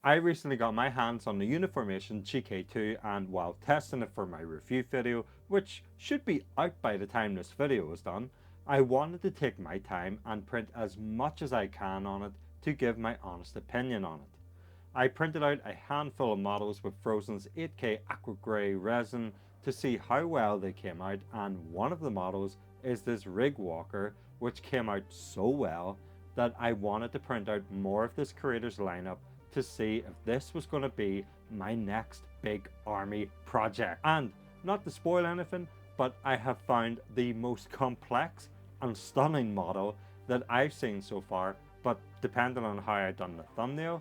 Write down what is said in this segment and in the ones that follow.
I recently got my hands on the Uniformation GK2, and while testing it for my review video, which should be out by the time this video is done, I wanted to take my time and print as much as I can on it to give my honest opinion on it. I printed out a handful of models with Frozen's 8K aqua grey resin to see how well they came out, and one of the models is this rig walker, which came out so well that I wanted to print out more of this creator's lineup to see if this was going to be my next big army project. And not to spoil anything, but I have found the most complex and stunning model that I've seen so far, but depending on how I've done the thumbnail,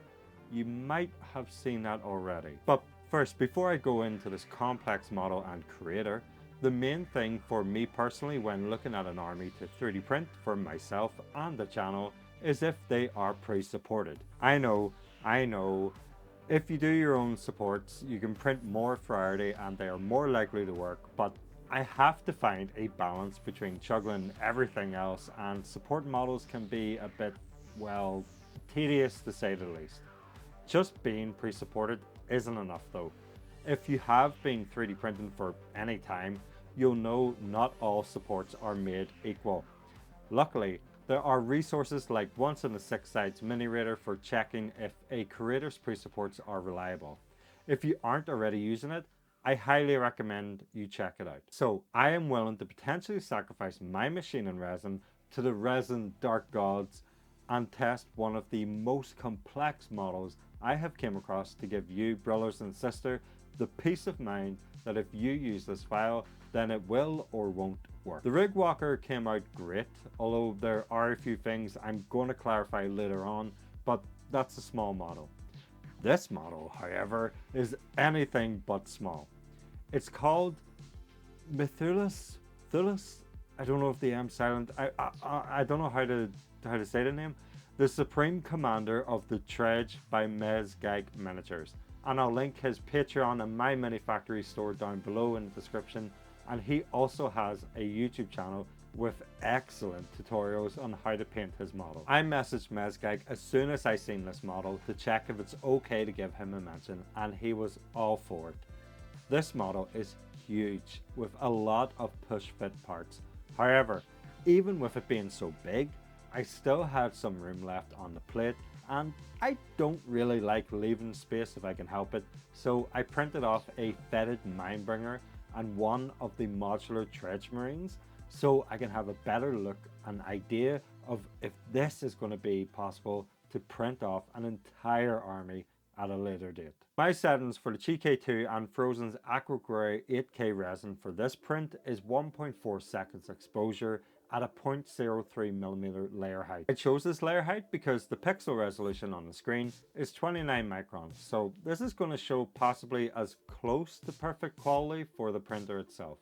you might have seen that already. But first, before I go into this complex model and creator, the main thing for me personally when looking at an army to 3D print for myself and the channel is if they are pre-supported. I know, if you do your own supports, you can print more variety and they are more likely to work, but I have to find a balance between juggling everything else, and support models can be a bit, well, tedious to say the least. Just being pre-supported isn't enough though. If you have been 3D printing for any time, you'll know not all supports are made equal. Luckily, there are resources like Once in a Six Sides Mini Rater for checking if a creator's pre-supports are reliable. If you aren't already using it, I highly recommend you check it out. So I am willing to potentially sacrifice my machine and resin to the resin dark gods and test one of the most complex models I have came across to give you, brothers and sisters, the peace of mind that if you use this file, then it will or won't work. The rig walker came out great, although there are a few things I'm going to clarify later on, but that's a small model. This model, however, is anything but small. It's called Thulis. I don't know if the M's silent. I don't know how to say the name. The Supreme Commander of the Dredge by Miniac Miniatures. And I'll link his Patreon and my mini factory store down below in the description. And he also has a YouTube channel with excellent tutorials on how to paint his model. I messaged Miniac as soon as I seen this model to check if it's okay to give him a mention, and he was all for it. This model is huge with a lot of push fit parts. However, even with it being so big, I still had some room left on the plate, and I don't really like leaving space if I can help it, so I printed off a fetid Mindbringer and one of the modular Dredge Marines so I can have a better look and idea of if this is going to be possible to print off an entire army at a later date. My settings for the GK2 and Frozen's Aqua Grey 8K resin for this print is 1.4 seconds exposure at a 0.03mm layer height. I chose this layer height because the pixel resolution on the screen is 29 microns, so this is going to show possibly as close to perfect quality for the printer itself.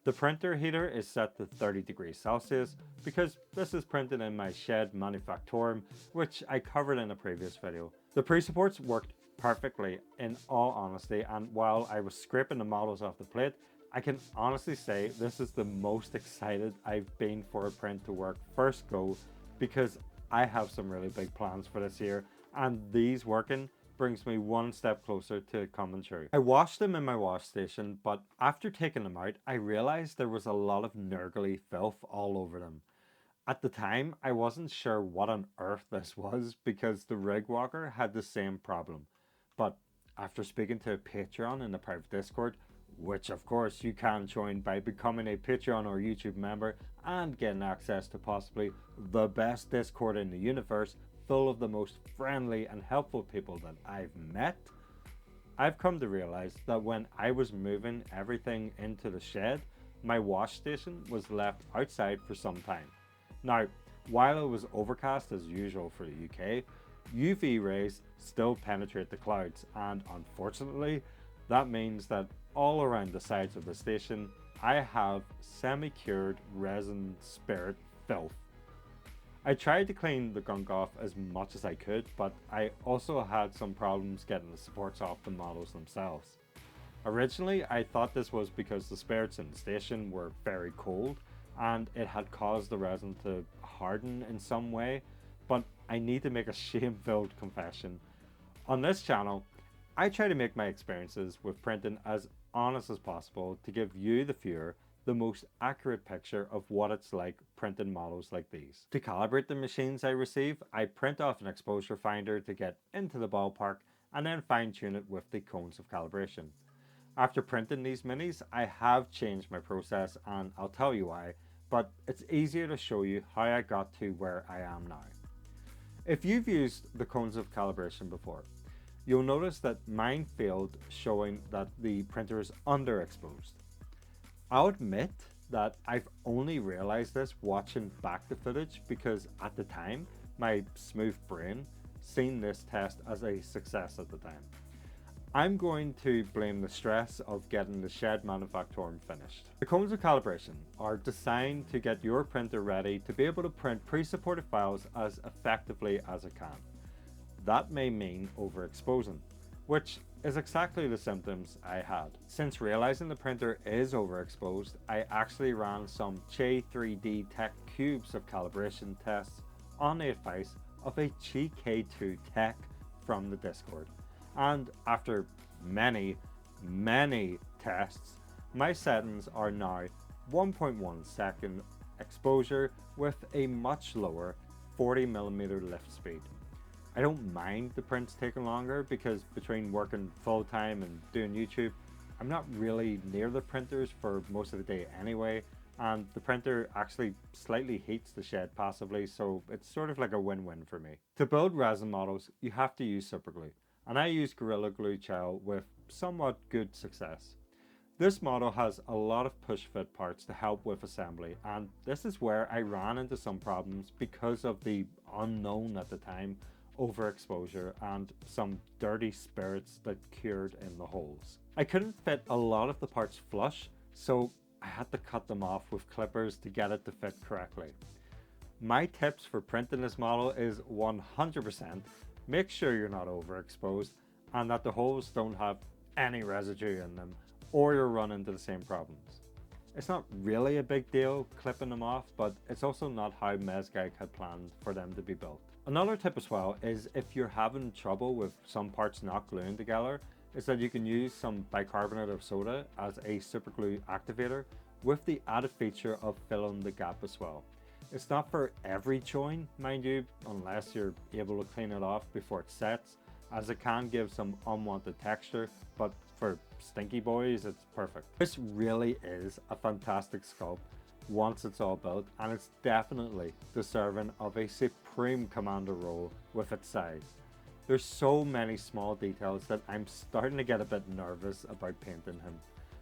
The printer heater is set to 30 degrees Celsius because this is printed in my shed manufactorum, which I covered in a previous video. The pre-supports worked perfectly in all honesty, and while I was scraping the models off the plate, I can honestly say this is the most excited I've been for a print to work first go, because I have some really big plans for this year, and these working brings me one step closer to coming true. I washed them in my wash station, but after taking them out, I realized there was a lot of nurgly filth all over them. At the time, I wasn't sure what on earth this was because the rig walker had the same problem. But after speaking to a Patreon in the private Discord, which of course you can join by becoming a Patreon or YouTube member and getting access to possibly the best Discord in the universe, full of the most friendly and helpful people that I've met, I've come to realize that when I was moving everything into the shed, my wash station was left outside for some time. Now, while it was overcast as usual for the UK, UV rays still penetrate the clouds, and unfortunately, that means that all around the sides of the station, I have semi-cured resin spirit filth. I tried to clean the gunk off as much as I could, but I also had some problems getting the supports off the models themselves. Originally, I thought this was because the spirits in the station were very cold and it had caused the resin to harden in some way, but I need to make a shame-filled confession. On this channel, I try to make my experiences with printing as honest as possible to give you, the viewer, the most accurate picture of what it's like printing models like these. To calibrate the machines I receive, I print off an exposure finder to get into the ballpark and then fine tune it with the cones of calibration. After printing these minis, I have changed my process and I'll tell you why, but it's easier to show you how I got to where I am now. If you've used the cones of calibration before, you'll notice that mine failed, showing that the printer is underexposed. I'll admit that I've only realized this watching back the footage because at the time, my smooth brain seen this test as a success at the time. I'm going to blame the stress of getting the shed manufacturing finished. The cones of calibration are designed to get your printer ready to be able to print pre-supported files as effectively as it can. That may mean overexposing, which is exactly the symptoms I had. Since realizing the printer is overexposed, I actually ran some J3D Tech cubes of calibration tests on the advice of a GK2 Tech from the Discord. And after many tests, my settings are now 1.1 second exposure with a much lower 40mm lift speed. I don't mind the prints taking longer because between working full time and doing YouTube, I'm not really near the printers for most of the day anyway, and the printer actually slightly heats the shed passively, so it's sort of like a win-win for me. To build resin models, you have to use superglue, and I use Gorilla Glue gel with somewhat good success. This model has a lot of push fit parts to help with assembly, and this is where I ran into some problems because of the unknown at the time overexposure and some dirty spirits that cured in the holes. I couldn't fit a lot of the parts flush, so I had to cut them off with clippers to get it to fit correctly. My tips for printing this model is 100% make sure you're not overexposed and that the holes don't have any residue in them, or you'll run into the same problems. It's not really a big deal clipping them off, but it's also not how Miniac had planned for them to be built. Another tip as well is if you're having trouble with some parts not gluing together, is that you can use some bicarbonate of soda as a superglue activator with the added feature of filling the gap as well. It's not for every join, mind you, unless you're able to clean it off before it sets, as it can give some unwanted texture, but for stinky boys, it's perfect. This really is a fantastic sculpt once it's all built, and it's definitely deserving of a supreme commander role with its size. There's so many small details that I'm starting to get a bit nervous about painting him,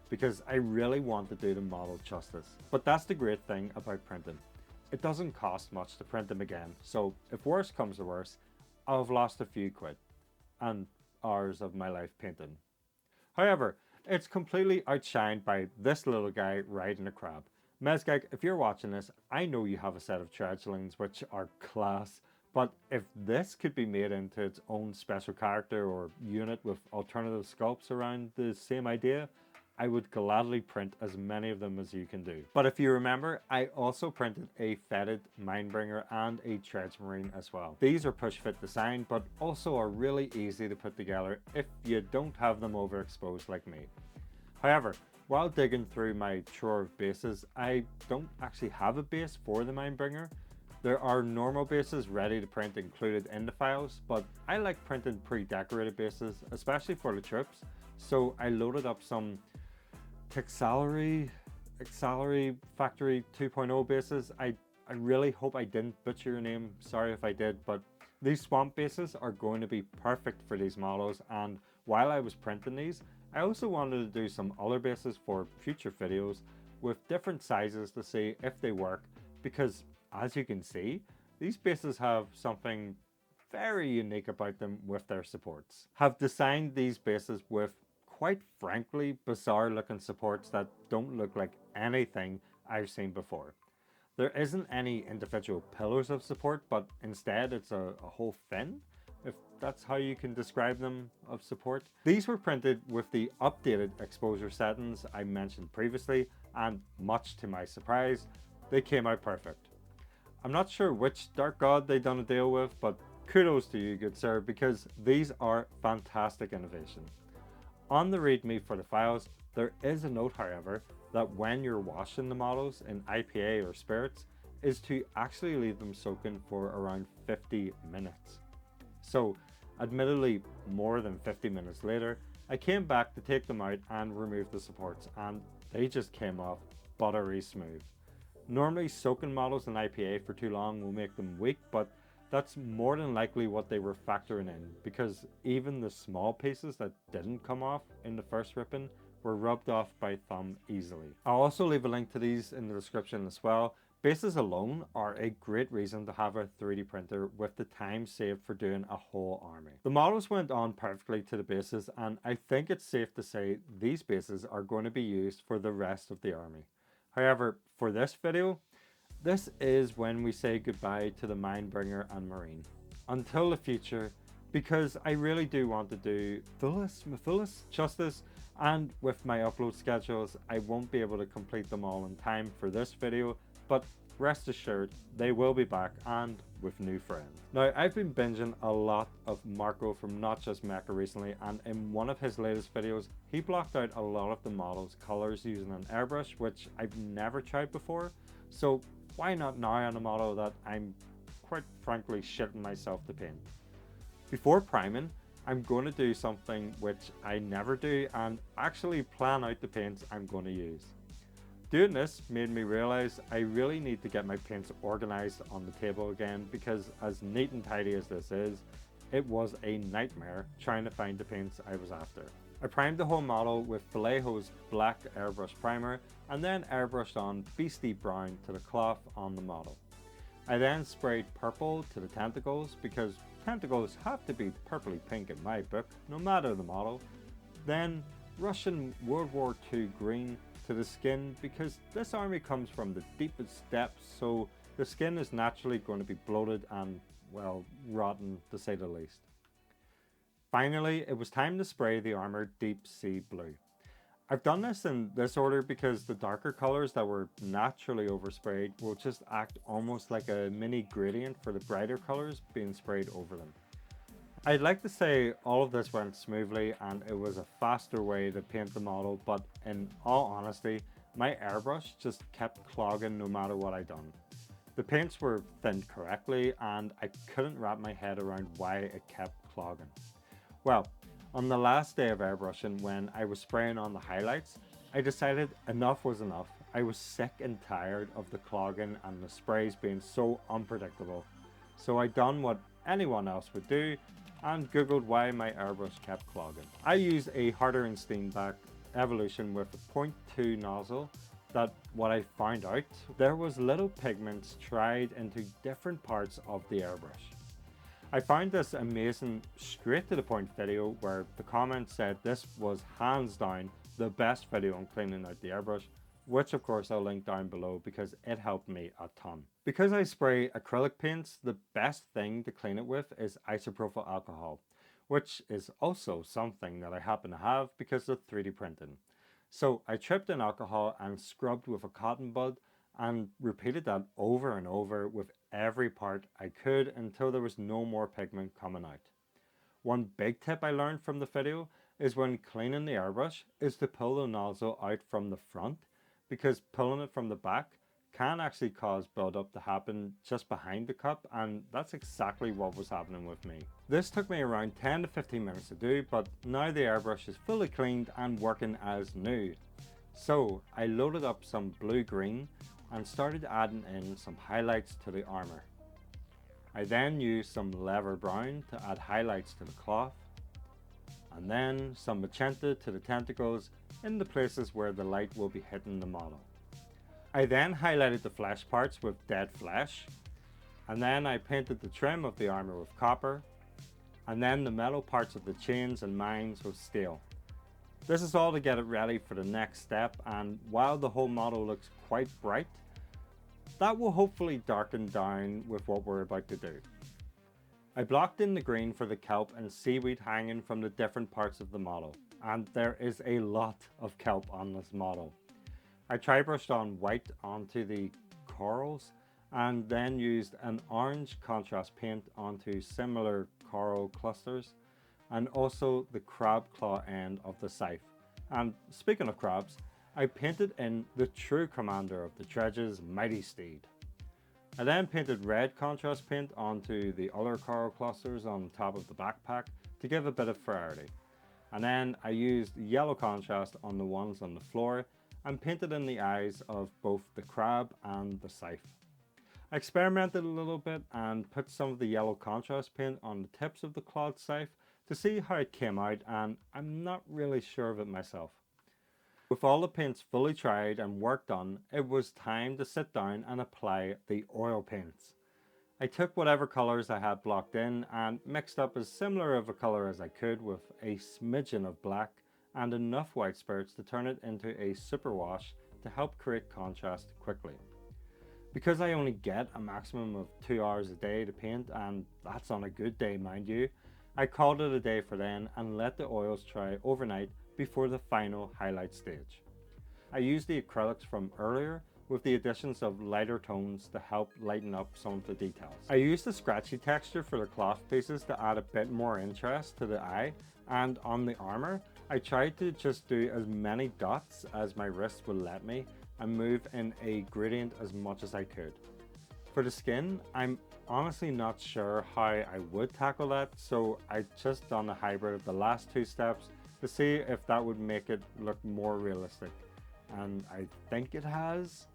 because I really want to do the model justice. But that's the great thing about printing. It doesn't cost much to print them again, so if worse comes to worse, I'll have lost a few quid and hours of my life painting. However, it's completely outshined by this little guy riding a crab. Miniac, if you're watching this, I know you have a set of Treadlings which are class, but if this could be made into its own special character or unit with alternative sculpts around the same idea, I would gladly print as many of them as you can do. But if you remember, I also printed a fetid Minebringer and a Treadmarine as well. These are push fit design, but also are really easy to put together if you don't have them overexposed like me. However, while digging through my drawer of bases, I don't actually have a base for the Minebringer. There are normal bases ready to print included in the files, but I like printing pre-decorated bases, especially for the troops, so I loaded up some Texalary Factory 2.0 bases. I really hope I didn't butcher your name, sorry if I did, but these swamp bases are going to be perfect for these models, and while I was printing these, I also wanted to do some other bases for future videos with different sizes to see if they work, because as you can see, these bases have something very unique about them with their supports. Have designed these bases with quite frankly bizarre looking supports that don't look like anything I've seen before. There isn't any individual pillars of support, but instead it's a whole fin, if that's how you can describe them, of support. These were printed with the updated exposure settings I mentioned previously, and much to my surprise, they came out perfect. I'm not sure which Dark God they done a deal with, but Kudos to you, good sir, because these are fantastic innovation. On the README for the files, there is a note, however, that when you're washing the models in IPA or spirits, is to actually leave them soaking for around 50 minutes. So, admittedly, more than 50 minutes later, I came back to take them out and remove the supports, and they just came off buttery smooth. Normally, soaking models in IPA for too long will make them weak, but that's more than likely what they were factoring in, because even the small pieces that didn't come off in the first ripping were rubbed off by thumb easily. I'll also leave a link to these in the description as well. Bases alone are a great reason to have a 3D printer with the time saved for doing a whole army. The models went on perfectly to the bases, and I think it's safe to say these bases are going to be used for the rest of the army. However, for this video, this is when we say goodbye to the Mindbringer and Marine. Until the future, because I really do want to do Thulis justice, and with my upload schedules, I won't be able to complete them all in time for this video, but rest assured, they will be back and with new friends. Now, I've been binging a lot of Marco from Not Just Mecha recently, and in one of his latest videos, he blocked out a lot of the model's colors using an airbrush, which I've never tried before. So why not now on a model that I'm quite frankly shitting myself to paint? Before priming, I'm going to do something which I never do and actually plan out the paints I'm going to use. Doing this made me realize I really need to get my paints organized on the table again, because as neat and tidy as this is, it was a nightmare trying to find the paints I was after. I primed the whole model with Vallejo's black airbrush primer and then airbrushed on Beastie Brown to the cloth on the model. I then sprayed purple to the tentacles, because tentacles have to be purpley pink in my book, no matter the model. Then Russian World War II green to the skin, because this army comes from the deepest depths, so the skin is naturally going to be bloated and, well, rotten to say the least. Finally, it was time to spray the armor deep sea blue. I've done this in this order because the darker colors that were naturally oversprayed will just act almost like a mini gradient for the brighter colors being sprayed over them. I'd like to say all of this went smoothly and it was a faster way to paint the model, but in all honesty, my airbrush just kept clogging no matter what I done. The paints were thinned correctly and I couldn't wrap my head around why it kept clogging. Well, on the last day of airbrushing, when I was spraying on the highlights, I decided enough was enough. I was sick and tired of the clogging and the sprays being so unpredictable. So I done what anyone else would do and googled why my airbrush kept clogging. I used a Harder and Steenbeck Evolution with a 0.2 nozzle. That what I found out, there was little pigments tried into different parts of the airbrush. I found this amazing straight to the point video where the comments said this was hands down the best video on cleaning out the airbrush, which of course I'll link down below because it helped me a ton. Because I spray acrylic paints, the best thing to clean it with is isopropyl alcohol, which is also something that I happen to have because of 3D printing. So I tripped in alcohol and scrubbed with a cotton bud and repeated that over and over with every part I could until there was no more pigment coming out. One big tip I learned from the video is when cleaning the airbrush is to pull the nozzle out from the front, because pulling it from the back can actually cause buildup to happen just behind the cup, and that's exactly what was happening with me. This took me around 10 to 15 minutes to do, but now the airbrush is fully cleaned and working as new. So I loaded up some blue-green and started adding in some highlights to the armor. I then used some leather brown to add highlights to the cloth, and then some magenta to the tentacles in the places where the light will be hitting the model. I then highlighted the flesh parts with dead flesh, and then I painted the trim of the armor with copper, and then the metal parts of the chains and mines with steel. This is all to get it ready for the next step, and while the whole model looks quite bright, that will hopefully darken down with what we're about to do. I blocked in the green for the kelp and seaweed hanging from the different parts of the model, and there is a lot of kelp on this model. I tri-brushed on white onto the corals and then used an orange contrast paint onto similar coral clusters and also the crab claw end of the scythe. And speaking of crabs, I painted in the true commander of the dredges, Mighty Steed. I then painted red contrast paint onto the other coral clusters on top of the backpack to give a bit of variety. And then I used yellow contrast on the ones on the floor and painted in the eyes of both the crab and the scythe. I experimented a little bit and put some of the yellow contrast paint on the tips of the clawed scythe to see how it came out, and I'm not really sure of it myself. With all the paints fully tried and work done, it was time to sit down and apply the oil paints. I took whatever colours I had blocked in and mixed up as similar of a colour as I could with a smidgen of black and enough white spirits to turn it into a superwash to help create contrast quickly. Because I only get a maximum of 2 hours a day to paint, and that's on a good day mind you, I called it a day for then and let the oils dry overnight before the final highlight stage. I used the acrylics from earlier with the additions of lighter tones to help lighten up some of the details. I used the scratchy texture for the cloth pieces to add a bit more interest to the eye, and on the armor, I tried to just do as many dots as my wrist would let me and move in a gradient as much as I could. For the skin, I'm honestly not sure how I would tackle that, so I just done a hybrid of the last two steps to see if that would make it look more realistic. And I think it has.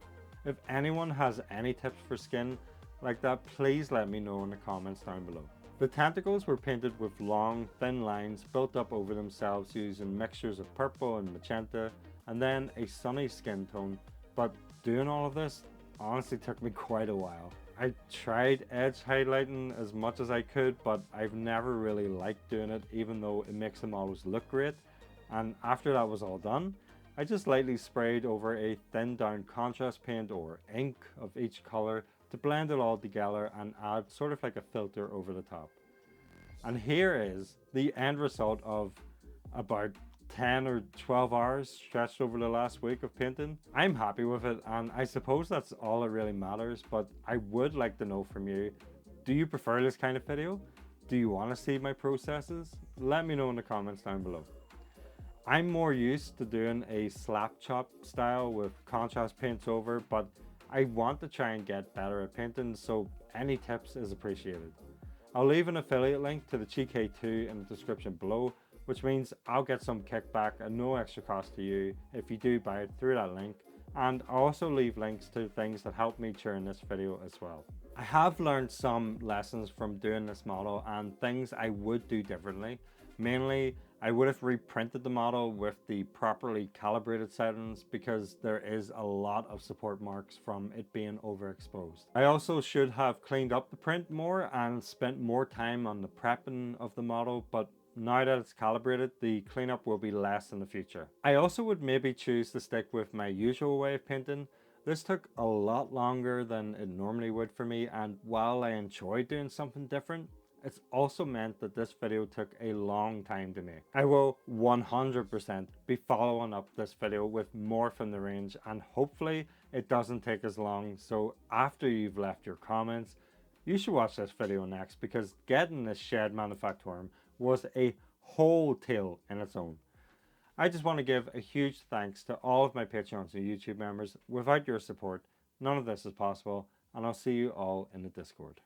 If anyone has any tips for skin like that, please let me know in the comments down below. The tentacles were painted with long, thin lines built up over themselves using mixtures of purple and magenta and then a sunny skin tone, but doing all of this honestly took me quite a while. I tried edge highlighting as much as I could, but I've never really liked doing it even though it makes them always look great. And after that was all done, I just lightly sprayed over a thinned down contrast paint or ink of each colour to blend it all together and add sort of like a filter over the top. And here is the end result of about 10 or 12 hours stretched over the last week of painting. I'm happy with it, and I suppose that's all that really matters, but I would like to know from you, do you prefer this kind of video? Do you want to see my processes? Let me know in the comments down below. I'm more used to doing a slap chop style with contrast paints over, but I want to try and get better at painting, so any tips is appreciated. I'll leave an affiliate link to the GK2 in the description below, which means I'll get some kickback at no extra cost to you if you do buy it through that link, and I'll also leave links to things that helped me during this video as well. I have learned some lessons from doing this model and things I would do differently. Mainly, I would have reprinted the model with the properly calibrated settings because there is a lot of support marks from it being overexposed. I also should have cleaned up the print more and spent more time on the prepping of the model, but now that it's calibrated, the cleanup will be less in the future. I also would maybe choose to stick with my usual way of painting. This took a lot longer than it normally would for me, and while I enjoy doing something different, it's also meant that this video took a long time to make. I will 100% be following up this video with more from the range, and hopefully it doesn't take as long, so after you've left your comments, you should watch this video next because getting this shed manufactorum was a whole tale in its own. I just want to give a huge thanks to all of my Patreons and YouTube members. Without your support, none of this is possible, and I'll see you all in the Discord.